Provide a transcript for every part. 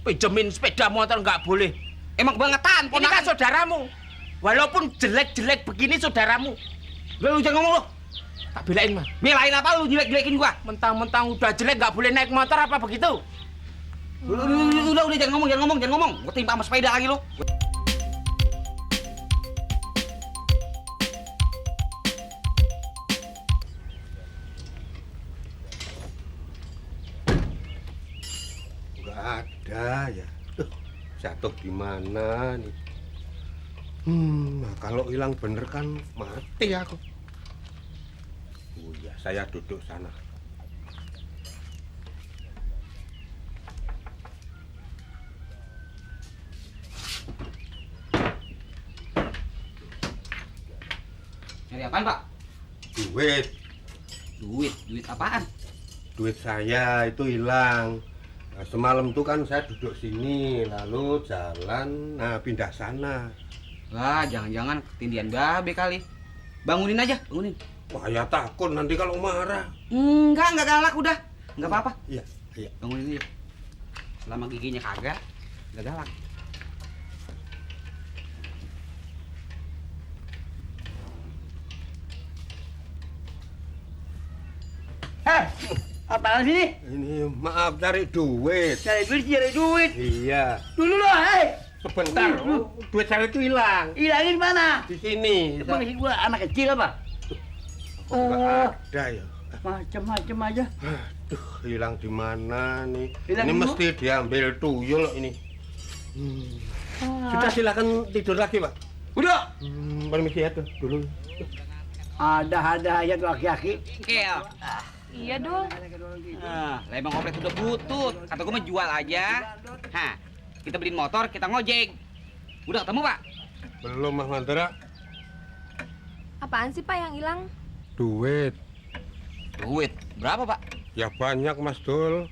Pinjemin sepeda motor nggak boleh. Emang kebangetan, Ini kan saudaramu. Walaupun jelek-jelek begini saudaramu. Lu jangan ngomong lu. Tak belain mah. Belain apa lu jelek-jelekin gua? Mentang-mentang udah jelek nggak boleh naik motor apa begitu? Udah jangan ngomong. Gua timpa sama sepeda lagi lu. Nggak ada ya. Jatuh di mana nih? Nah kalau hilang bener kan mati aku. Oh ya, saya duduk sana. Nyari apaan, Pak? Duit Duit apaan? Duit saya itu hilang. Nah, semalam tuh kan saya duduk sini, lalu jalan, nah pindah sana. Wah, jangan-jangan ketindihan babe kali. Bangunin aja, bangunin. Wah ya takut nanti kalau marah. Enggak galak udah. Enggak apa-apa. Iya. Bangunin aja. Selama giginya kagak, enggak galak. Apaan sih? Ini maaf cari duit. Cari duit. Iya. Dulu loh, Sebentar, duit saya itu hilang. hilangin mana? Di sini. Emang sih gua anak kecil apa? Nggak ada ya. Macem-macem aja. Aduh, hilang di mana nih? Hilang ini di mesti diambil tuyul ini. Sudah silakan tidur lagi, Pak. Udah. Permisi ya tuh dulu. Ada aja tuh laki-laki. Kel. Iya, Dul. Nah, lah emang komplit udah butut. Kata gua mah jual aja. Hah, kita beliin motor, kita ngojek. Udah ketemu, Pak? Belum, Mas Mandra. Apaan sih, Pak, yang hilang? Duit. Duit. Berapa, Pak? Ya banyak, Mas Dul.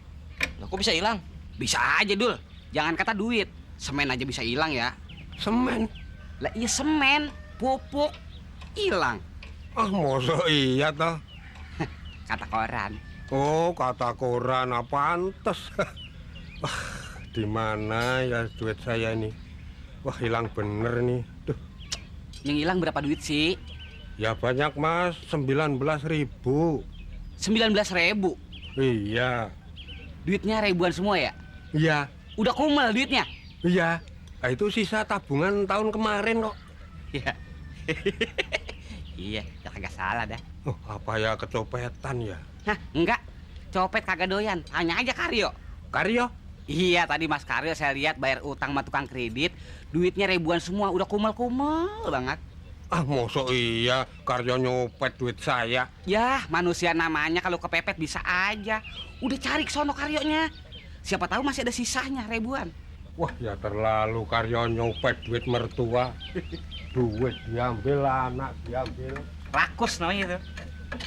Lah kok bisa hilang? Bisa aja, Dul. Jangan kata duit. Semen aja bisa hilang ya. Semen. Lah iya semen, pupuk hilang. Ah, masa iya toh? Kata koran. Oh, kata koran, pantes. Wah, di mana ya duit saya ini? Wah, hilang bener nih. Duh. Yang hilang berapa duit sih? Ya banyak, Mas. 19.000. 19.000. Iya. Duitnya ribuan semua ya? Iya. Udah kumel duitnya? Iya. Nah, itu sisa tabungan tahun kemarin kok. Iya. Iya, ya kagak salah dah. Oh, apa ya kecopetan ya? Hah, enggak. Copet kagak doyan. Tanya aja Karyo. Karyo? Iya, tadi Mas Karyo saya lihat bayar utang sama tukang kredit, duitnya ribuan semua, udah kumel-kumel banget. Ah, mosok iya Karyo nyopet duit saya. Yah, manusia namanya kalau kepepet bisa aja. Udah cari ke sono Karyonya. Siapa tahu masih ada sisanya ribuan. Wah, ya terlalu Karyo nyopet duit mertua. Duit diambil, anak diambil. Rakus namanya itu.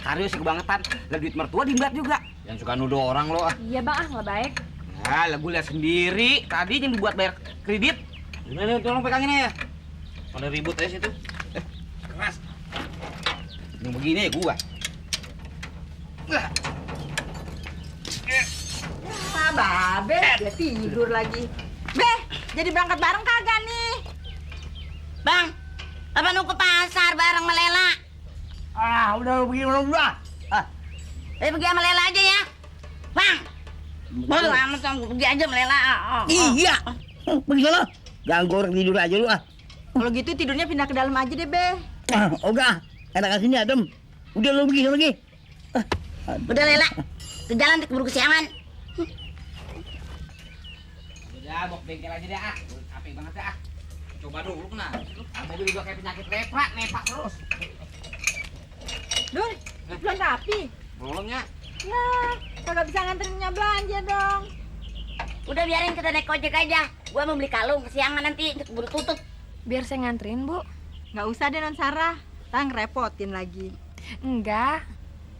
Karyo sih kebangetan. Lah duit mertua dimblat juga. Yang suka nuduh orang lo ah. Iya, Bang, nggak baik. Ya, lah gue lihat sendiri. Tadi yang dibuat bayar kredit. Gimana tolong pegangin ya. Pada ribut aja situ. Keras. Yang begini ya gua. Babe, dia tidur lagi. Beh, jadi berangkat bareng kagak nih? Bang, apa nu ke pasar bareng sama Lela? Udah lu begini udah. Pergi sama Lela aja ya. Bang, bodoh amat dong, pergi aja sama Lela. Iya. Pergi sana. Ganggu orang tidur aja lu ah. Kalau gitu tidurnya pindah ke dalam aja deh, Be. Oga, enak sini adem. Udah lu pergi sana pergi. Udah Lela, ke jalan keburu kesiangan. Udah, bok bengkel aja deh ah. Udah capek banget dah ah. Coba dulu kena. Mobil juga kayak penyakit lepra, nepak terus. Dul, belum rapi. Belumnya. Nah, kagak bisa nganterinnya belanja dong. Udah biarin kita naik ojek aja. Gua mau beli kalung kesiangan nanti keburu tutup. Biar saya nganterin, Bu. Nggak usah deh, Non Sarah. Ntar ngerepotin lagi. Enggak.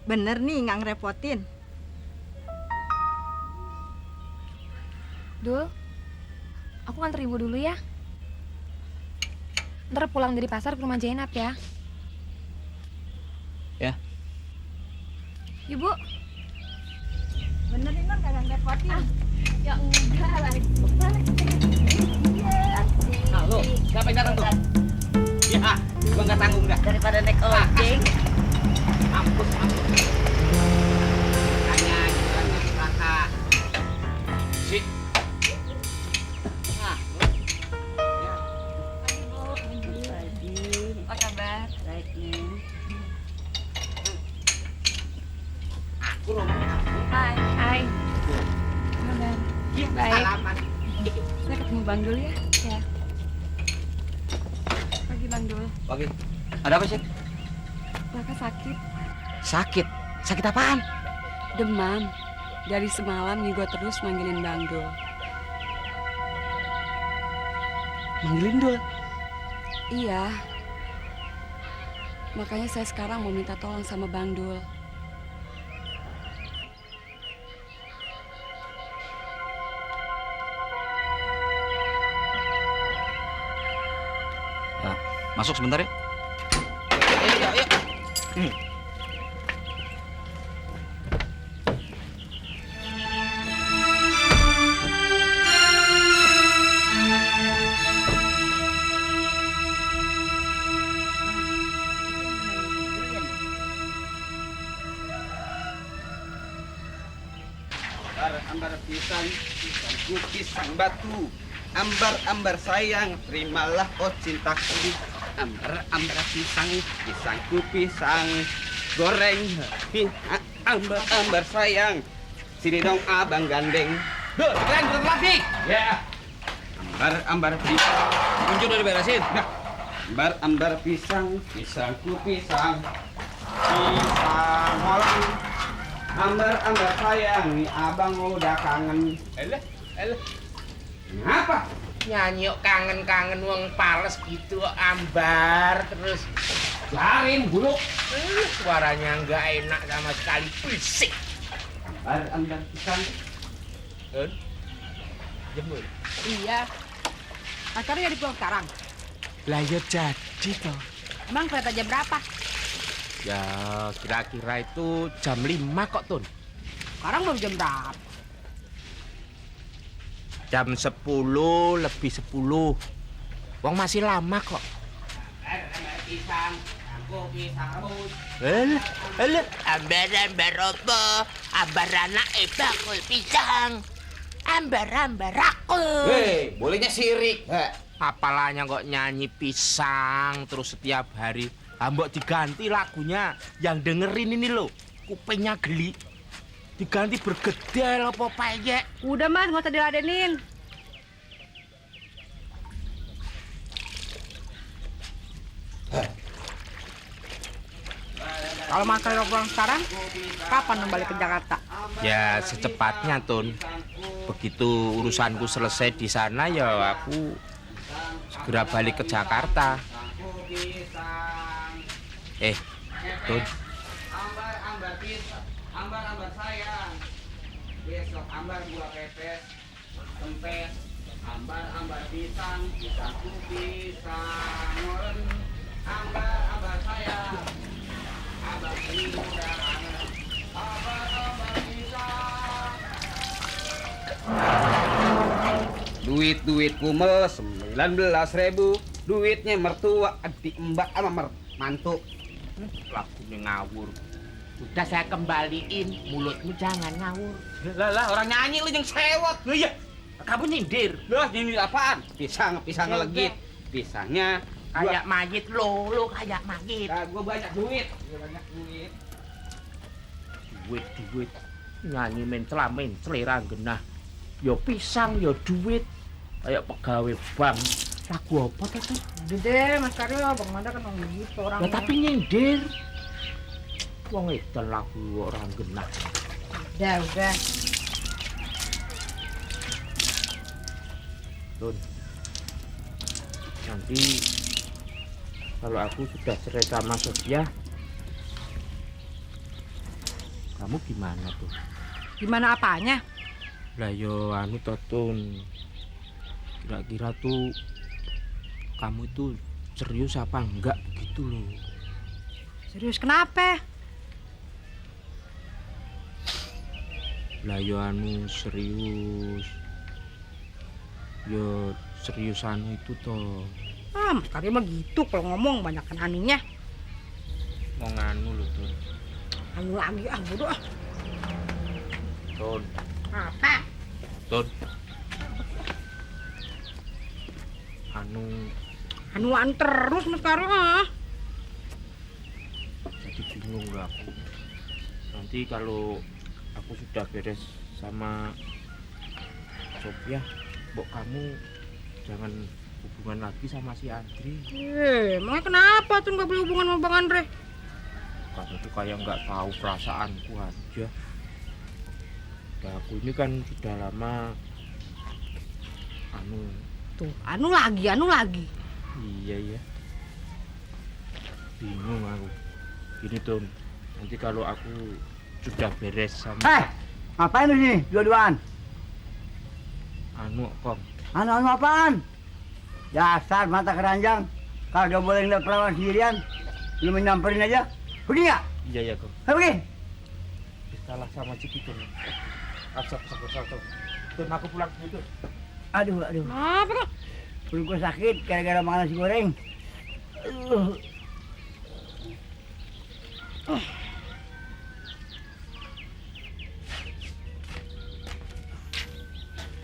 Bener nih, nggak ngerepotin. Dul, aku nganter Ibu dulu ya. Ntar pulang dari pasar ke rumah Jainab ya. Ya. Ibu. Bener nih, Non, kagak ngerepotin. Ya enggak lagi. salaman. Saya ketemu Bang Dul ya. Ya. Pagi Bang Dul. Oke. Ada apa sih? Raka sakit. Sakit? Sakit apaan? Demam. Dari semalam Yugo terus manggilin Bang Dul. Manggilin Dul? Iya. Makanya saya sekarang mau minta tolong sama Bang Dul. Masuk sebentar ya. Ayo. Ambar pisang, pisangku pisang batu. Ambar sayang, terimalah oh cintaku. Ambar pisang, pisangku pisang goreng. Ambar sayang, sini dong abang gandeng. Duh, keren berlatih. Ya. Ambar pisang. Kunci udah diberesin. Nah. Ambar pisang, pisangku pisang. Pisang orang. Ambar sayang, nih abang udah kangen. Elah. Ngapa? Nyanyi kok kangen-kangen wong pales gitu Ambar terus. Garin buluk. Suaranya nggak enak sama sekali, berisik. Ambar pisang. Jemur. Iya. Acaranya jadi pulang sekarang. Lah ya jadi toh. Emang kereta jam berapa? Ya kira-kira itu jam 5 kok Tun. Sekarang belum jam berapa? Jam 10 lebih 10. Wong masih lama kok. Pisang, aku pisang rebus. Alah, ambar apa? Ambar anak bakul pisang. Ambar aku. Hei, bolehnya sirik. Apalanya kok nyanyi pisang terus setiap hari. Mbok diganti lagunya yang dengerin ini loh. Kupingnya geli. Diganti bergedel apa payek. Udah Mas, nggak usah diladenin. Kalau Mas Rero pulang sekarang, kapan kembali ke Jakarta? Ya secepatnya Tun. Begitu urusanku selesai di sana ya aku segera balik ke Jakarta. Tun. Ambar pisang, ambar sayang. Besok ambar gua pepes, tempes. Ambar pisang, pisangku pisang ngoren. Ambar sayang. Ambar ini udah kangen. Ambar pisang. Duitku mes 19.000. Duitnya mertua, adik mbak sama mantu. Lagunya ngawur. Udah saya kembaliin, mulutmu jangan ngawur. Lah orang nyanyi lu yang sewot. Loh iya, kamu nyindir. Loh, ini apaan? Pisang legit. Pisangnya Kayak mayit lo kayak mayit. gua banyak duit. Duit. Nyanyi men selera genah. Yo pisang, yo duit. Kayak pegawai bank. Lagu apa tuh? Dede, Mas Karyo, Bang Manda kan ngomong gitu orang. Ya tapi nyindir. Wong edan lagu orang genah. Udah. Tun. Nanti kalau aku sudah cerai sama Sofia, kamu gimana tuh? Gimana apanya? Lah yo anu toh, Tun. Kira-kira tuh kamu tuh serius apa enggak begitu loh. Serius kenapa? Lah yo anu serius. Yo serius anu itu toh. Mas Karyo mah gitu kalau ngomong banyakan aninya. Mau nganu loh Tun. Anu lagi bodoh ah. Tun. Apa? Tun. Anuan terus Mas Karyo ah. Jadi bingung lah aku. Nanti kalau aku sudah beres sama Sophia, mbok kamu jangan hubungan lagi sama si Andri. Emangnya kenapa tuh nggak boleh hubungan sama Bang Andre? Kamu tuh kayak nggak tahu perasaanku aja. Nah, aku ini kan sudah lama Tuh, anu lagi. Iya. Bingung aku. Gini Tom, nanti kalau aku sudah beres sama Ngapain lu sini dua-duaan? Kong. Anu apaan? Dasar mata keranjang. Kagak boleh ngeliat perawan sendirian. Lu menyamperin aja. Pergi nggak? Iya Kong. Pergi. Salah sama Ciki Tom. Asap. Tom, aku pulang dulu. Aduh. Apa kok? Perut gua sakit gara-gara makan nasi goreng.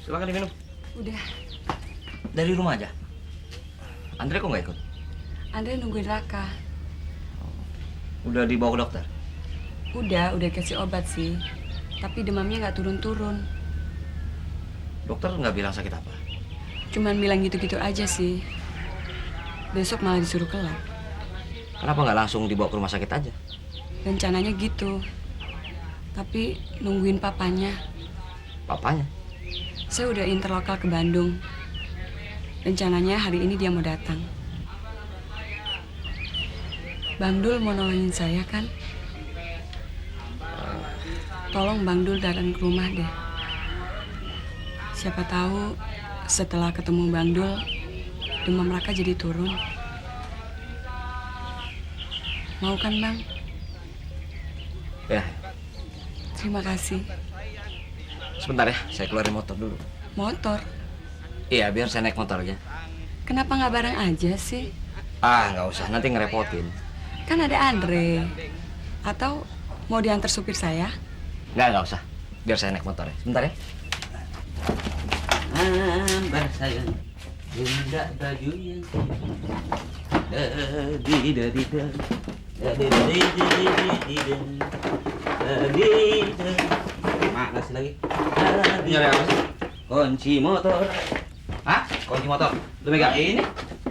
Silakan diminum. Udah, Dari rumah aja. Andre kok nggak ikut? Andre nungguin Raka. Udah dibawa ke dokter? Udah kasih obat sih. Tapi demamnya nggak turun-turun. Dokter nggak bilang sakit apa? Cuman bilang gitu-gitu aja sih. Besok malah disuruh ke lab. Kenapa nggak langsung dibawa ke rumah sakit aja? Rencananya gitu. Tapi nungguin papanya. Papanya? Saya udah interlokal ke Bandung. Rencananya hari ini dia mau datang. Bang Dul mau nolongin saya kan? Tolong Bang Dul datang ke rumah deh. Siapa tahu setelah ketemu Bang Dul, demam Raka jadi turun. Mau kan Bang? Ya, Terima kasih. sebentar ya, saya keluarin motor dulu. Motor? Iya, biar saya naik motor aja. Kenapa nggak bareng aja sih? Nggak usah, nanti ngerepotin. Kan ada Andre. Atau mau diantar supir saya? Nggak usah. Biar saya naik motor ya. Sebentar ya. Ambar sayang, bunda baju yang mana sih lagi? Nyari apa sih? Kunci motor. Hah? Kunci motor? Lu megang ini?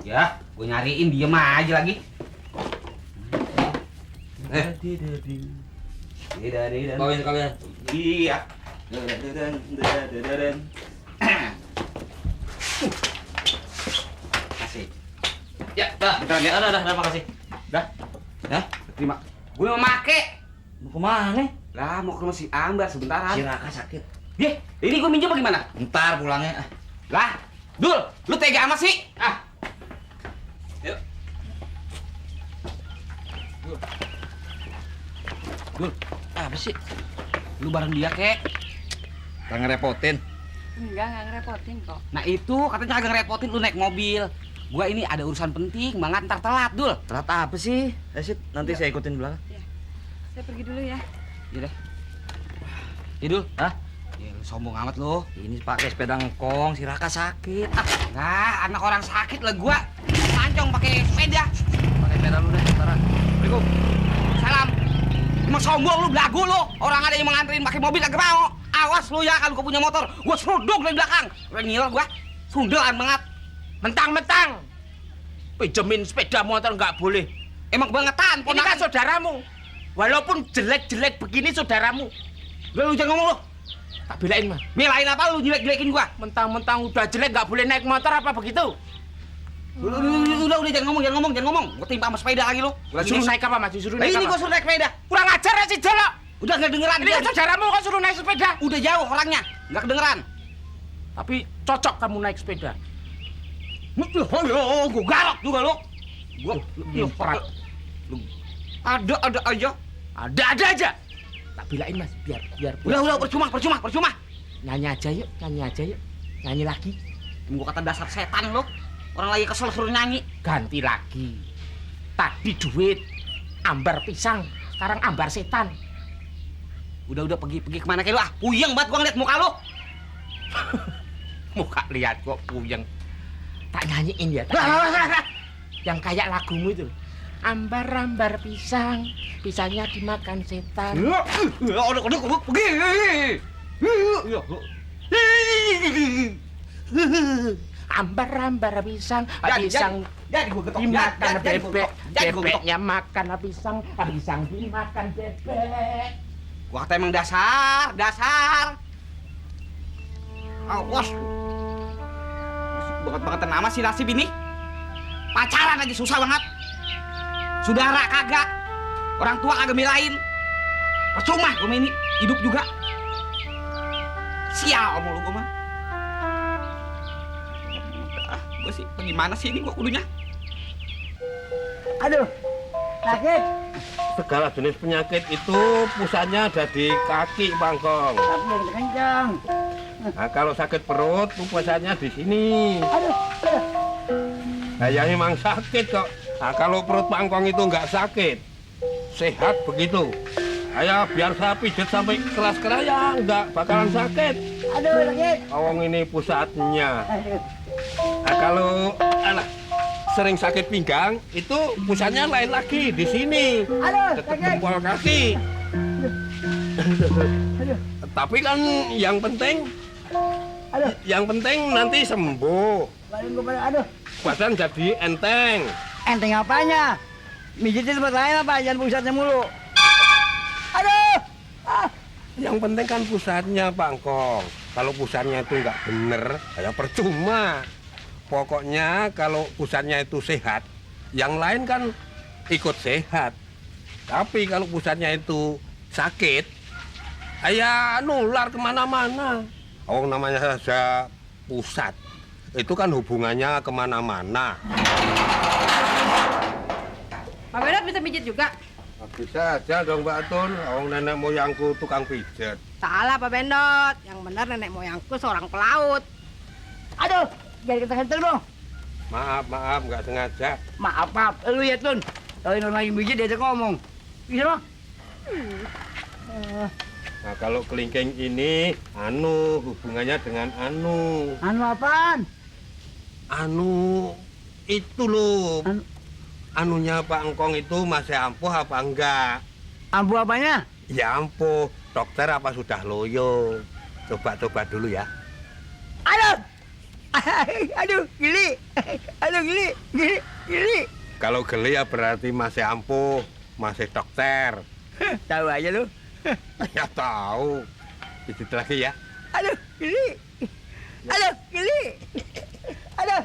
Ya, gue nyariin, diem aja lagi. Bawain kalian. Iya. Kasih. Ya, dah, dah, makasih. Dah. Ya, terima. Gue mau make. Mau kemana? Lah, mau ke rumah si Ambar sebentaran. Si Raka sakit. Ini gue minjem bagaimana? Ntar pulangnya. Lah, Dul, lu tega amat sih? Yuk. Dul, apa sih? Lu bareng dia, kek. Gak ngerepotin. Enggak ngerepotin kok. Nah itu katanya agak ngerepotin lu naik mobil. Gua ini ada urusan penting banget, ntar telat, Dul. Telat apa sih? Sit, nanti saya ikutin belakang. Ya. Saya pergi dulu ya. Iya deh. Ya, Dul. Hah? Ya, lu sombong amat lu. Ini pakai sepeda ngkong, si Raka sakit. Nah, anak orang sakit lah gua. Lancong pakai sepeda. Pakai sepeda lu deh, sekarang. Assalamualaikum. Salam. Emang sombong lu, belagu lu. Orang ada yang menganterin pakai mobil agak mau. Awas lu ya kalau gua punya motor, gua seruduk dari belakang. Ngil gua. Sundelan banget. Mentang-mentang pinjemin sepeda motor nggak boleh. Emang bangetan, Ini kan saudaramu. Walaupun jelek-jelek begini saudaramu. Lu jangan ngomong lu. Tak belain mah. Belain apa lu jelek-jelekin gua? Mentang-mentang udah jelek nggak boleh naik motor apa begitu? Udah jangan ngomong. Gua timpa sama sepeda lagi lu. Suruh naik apa mas? Disuruh naik Ini apa? gua suruh naik sepeda. Kurang ajar ya si Jolo. Udah nggak dengeran. Ini kan saudaramu kok suruh naik sepeda. Udah jauh orangnya, nggak kedengeran. Tapi cocok kamu naik sepeda. Gua garok juga lu. Gua Nyemprat. ada aja. Ada aja. Tak belain mas, biar. Udah percuma. Nyanyi aja yuk. Nyanyi lagi. Gua kata dasar setan lu. Orang lagi kesel suruh nyanyi. Ganti lagi. Tadi duit ambar pisang, sekarang ambar setan. Udah pergi kemana kayak lu? Puyeng banget gua ngeliat muka lu. Muka lihat kok puyeng. Tak nyanyiin ya. Yang kayak lagumu itu. Ambar-ambar pisang, pisangnya dimakan setan. Udah, pergi. Ambar-ambar pisang, pisang Jadi gua getok. dimakan Jadi gua bebek, getok. Jadi gua getok. bebeknya makan pisang, pisang dimakan bebek. Gua kata emang dasar. Awas. Banget-bangetan amat sih nasib ini. Pacaran aja susah banget. Saudara kagak. Orang tua kagak belain. Percuma gua ini hidup juga. Sial omong lu gua mah. Gua sih bagaimana sih ini gua kudunya? Aduh, sakit. Segala jenis penyakit itu pusatnya ada di kaki, Bangkong. Tapi yang kencang. Nah, kalau sakit perut, pusatnya di sini. Aduh. Nah, ya memang sakit kok. Nah, kalau perut Bangkong itu nggak sakit, sehat begitu. Ayo, biar saya pijet sampai keras-keras ya, nggak bakalan sakit. Aduh, sakit. Awang ini pusatnya. Aduh. Nah, kalau sering sakit pinggang, itu pusatnya lain lagi di sini. Aduh, Dekat sakit. jempol kaki. Aduh. Tapi kan yang penting Aduh. nanti sembuh. Badan gua pada, aduh. Badan jadi enteng. Enteng apanya? Mijitin tempat lain apa? Jangan pusatnya mulu. Aduh. Ah. Yang penting kan pusatnya, Bangkong. Kalau pusatnya itu nggak bener, ya percuma. Pokoknya kalau pusatnya itu sehat, yang lain kan ikut sehat. Tapi kalau pusatnya itu sakit, ya nular kemana-mana. Oh, namanya saja pusat. Itu kan hubungannya kemana-mana. Pak Bedot bisa pijit juga? Bisa aja dong, Mbak Tun. Oh, nenek moyangku tukang pijet. Salah Pak Bedot. Yang benar nenek moyangku seorang pelaut. Aduh, jangan kenceng dong. Maaf, nggak sengaja. Maaf, lu ya Tun. Kalau yang lagi mijit dia ngomong. Bisa bang? Nah, kalau kelingking ini, hubungannya dengan Anu apaan? Itu loh. Anu. Anunya Pak Engkong itu masih ampuh apa enggak? Ambu apanya? Ya ampuh, dokter apa sudah loyo? Coba dulu ya. Aduh! Aduh, geli. Aduh, geli. Kalau geli ya berarti masih ampuh, masih dokter. Tahu aja lu. Ya tahu. Pijit lagi ya. Aduh, geli. Aduh, geli. Aduh.